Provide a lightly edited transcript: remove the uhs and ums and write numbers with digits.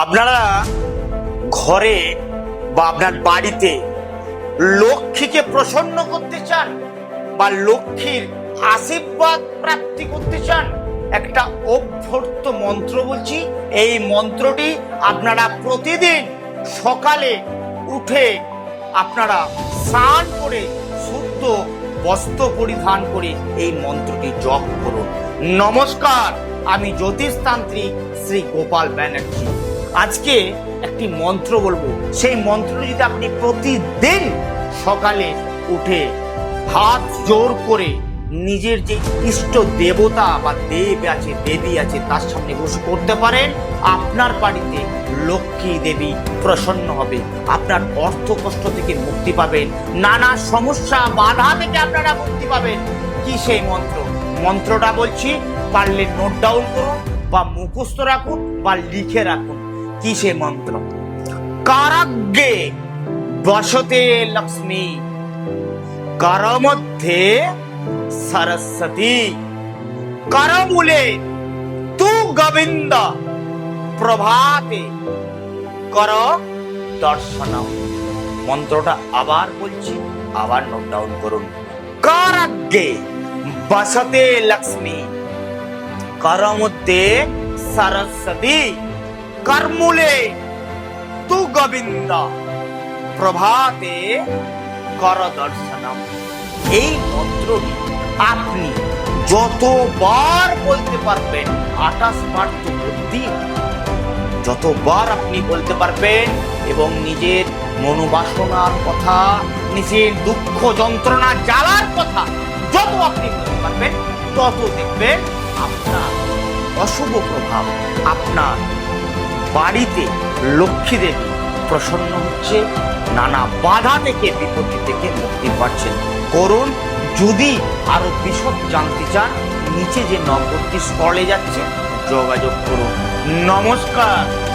আপনারা ঘরে বা আপনার বাড়িতে লক্ষ্মীকে প্রসন্ন করতে চান বা লক্ষ্মীর আশীর্বাদ প্রাপ্তি করতে চান, একটা অভ্যর্থ মন্ত্র বলছি। এই মন্ত্রটি আপনারা প্রতিদিন সকালে উঠে আপনারা স্নান করে শুদ্ধ বস্ত্র পরিধান করে এই মন্ত্রটি জপ করুন। নমস্কার, আমি জ্যোতিষতান্ত্রিক শ্রী গোপাল ব্যানার্জি। আজকে একটি মন্ত্র বলবো। সেই মন্ত্রটি যদি আপনি প্রতিদিন সকালে উঠে হাত জোর করে নিজের যে ইষ্ট দেবতা বা দেব আছে, দেবী আছে, তার সামনে বসে করতে পারেন, আপনার বাড়িতে লক্ষ্মী দেবী প্রসন্ন হবে। আপনার অর্থ কষ্ট থেকে মুক্তি পাবেন, নানা সমস্যা বাধা থেকে আপনারা মুক্তি পাবেন। কি সেই মন্ত্র? মন্ত্রটা বলছি, পারলে নোট ডাউন করুন বা মুখস্থ রাখুন বা লিখে রাখুন। কি সে মন্ত্র? কারাগ্রে বসতে লক্ষ্মী, করমধ্যে সরস্বতী, করমূলে তু গোবিন্দ, প্রভাতে কর দর্শনম। মন্ত্রটা আবার বলছি, আবার নোট ডাউন করুন। কারাগ্রে বসতে লক্ষ্মী, করমধ্যে সরস্বতী, করমূলে তু গোবিন্দ, প্রভাতে কর দর্শনম। এই মন্ত্রটি আপনি যতবার বলতে পারবেন, 28 বার তো বুদ্ধি, যতবার আপনি বলতে পারবেন এবং নিজের মনোবাসনার কথা, নিজের দুঃখ যন্ত্রণা জ্বালার কথা যত আপনি বলতে পারবেন, তত দেখবেন আপনার অশুভ প্রভাব, আপনার বাড়িতে লক্ষ্মী দেবী প্রসন্ন হচ্ছে, নানা বাধা থেকে বিপত্তি থেকে মুক্তি পাচ্ছেন। করুন। যদি আরো বিশদ জানতে চান, নিচে যে নম্বরটি স্ক্রলে যাচ্ছে যোগাযোগ করুন। নমস্কার।